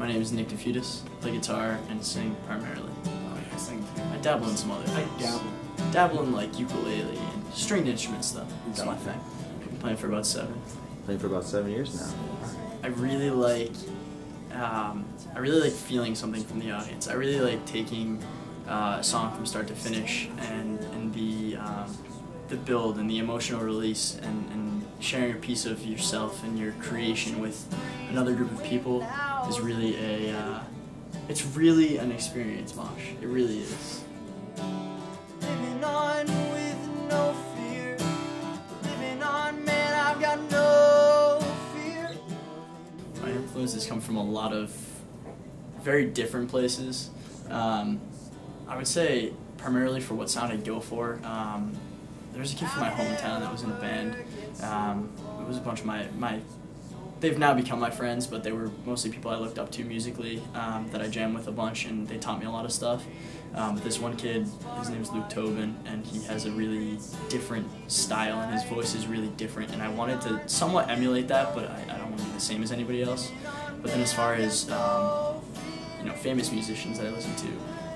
name is Nick DeFeudis. I play guitar and sing primarily. Oh, yeah, I sing too. I dabble in some other things. I dabble in like ukulele and stringed instruments though. That's my thing. I've been playing for about 7. Playing for about 7 years now. I really like feeling something from the audience. I really like taking a song from start to finish and the build and the emotional release and sharing a piece of yourself and your creation with another group of people is really it's really an experience, Mosh. It really is. Living on with no fear. Living on, man, I've got no fear. My influences come from a lot of very different places. I would say primarily for what sound I go for. There's a kid from my hometown that was in a band. It was a bunch of my they've now become my friends, but they were mostly people I looked up to musically that I jammed with a bunch, and they taught me a lot of stuff. But this one kid, his name's Luke Tobin, and he has a really different style, and his voice is really different, and I wanted to somewhat emulate that, but I don't want to be the same as anybody else. But then as far as famous musicians that I listen to,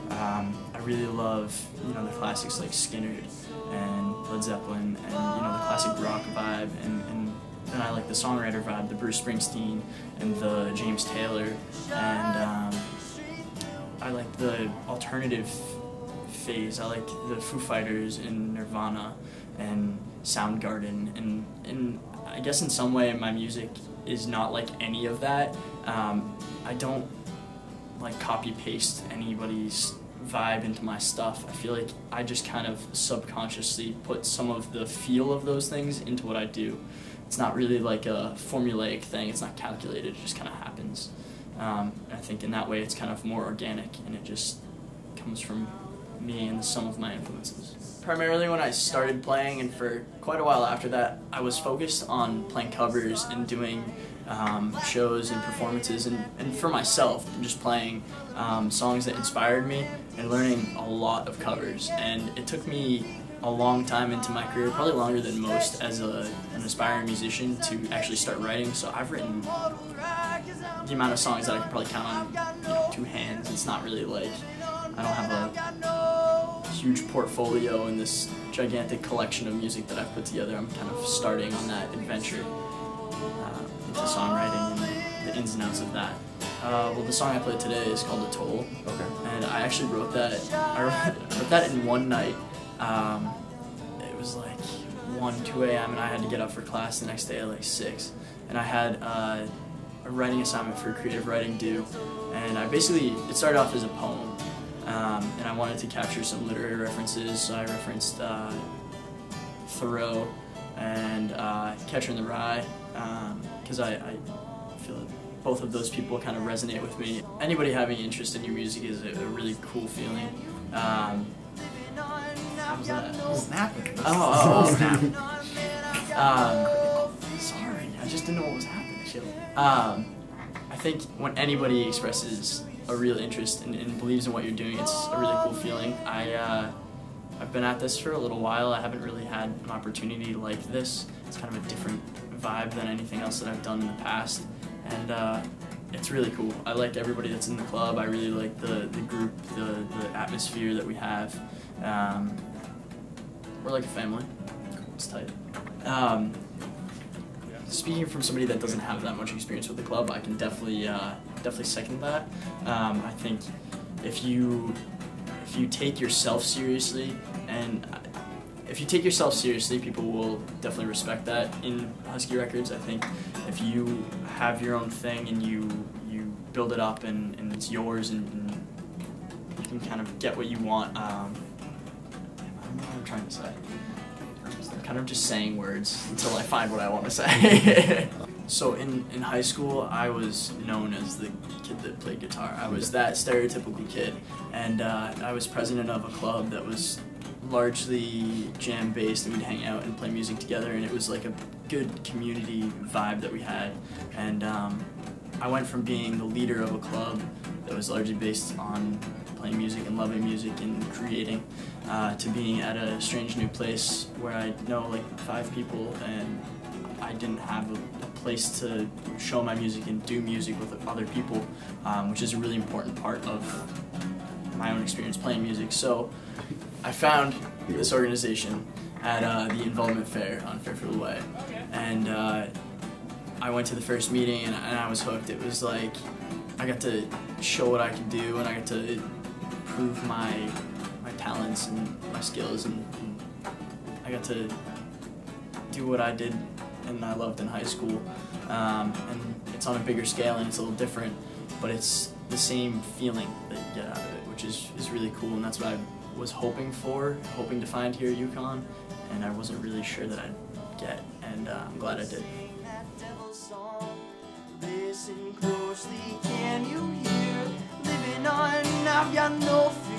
I really love the classics like Skynyrd and Led Zeppelin, and the classic rock vibe, and then I like the songwriter vibe, the Bruce Springsteen and the James Taylor, and I like the alternative phase. I like the Foo Fighters and Nirvana and Soundgarden, and I guess in some way my music is not like any of that. I don't like copy-paste anybody's vibe into my stuff. I feel like I just kind of subconsciously put some of the feel of those things into what I do. It's not really like a formulaic thing, it's not calculated, it just kind of happens. I think in that way it's kind of more organic, and it just comes from me and the sum of my influences. Primarily when I started playing, and for quite a while after that, I was focused on playing covers and doing shows and performances, and for myself, just playing songs that inspired me and learning a lot of covers. And it took me a long time into my career, probably longer than most as an aspiring musician, to actually start writing. So I've written the amount of songs that I could probably count on 2 hands. It's not really like I don't have a huge portfolio in this gigantic collection of music that I've put together. I'm kind of starting on that adventure into songwriting and the ins and outs of that. Well, the song I played today is called "The Toll," and I actually wrote that. I wrote that in one night. It was like 1, 2 a.m. and I had to get up for class the next day at like 6. And I had a writing assignment for creative writing due, and it started off as a poem, and I wanted to capture some literary references, so I referenced Thoreau and Catcher in the Rye, because I feel that both of those people kind of resonate with me. Anybody having interest in your music is a really cool feeling. What was that? Snapping. Oh, snap. Sorry, I just didn't know what was happening. Chill. I think when anybody expresses a real interest and believes in what you're doing, it's a really cool feeling. I've been at this for a little while. I haven't really had an opportunity like this. It's kind of a different vibe than anything else that I've done in the past, and it's really cool. I like everybody that's in the club. I really like the group, the atmosphere that we have. We're like a family. It's tight. Speaking from somebody that doesn't have that much experience with the club, I can definitely second that. I think if you take yourself seriously, and if you take yourself seriously, people will definitely respect that in Husky Records. I think if you have your own thing and you build it up and it's yours and you can kind of get what you want. I don't know what I'm trying to say. I'm kind of just saying words until I find what I want to say. So in high school, I was known as the kid that played guitar. I was that stereotypical kid, and I was president of a club that was largely jam-based, and we'd hang out and play music together, and it was like a good community vibe that we had. And I went from being the leader of a club that was largely based on playing music and loving music and creating, to being at a strange new place where I know like 5 people, and I didn't have a place to show my music and do music with other people, which is a really important part of my own experience playing music. So I found this organization at the Involvement Fair on Fairfield Way, and I went to the first meeting and I was hooked. It was like I got to show what I could do, and I got to prove my talents and my skills, and I got to do what I did and I loved in high school. And it's on a bigger scale and it's a little different, but it's the same feeling that you get out of it, which is really cool, and that's what I was hoping to find here at UConn, and I wasn't really sure that I'd get, and I'm glad I did. Listen closely, can you hear? Living on, I've got no fear.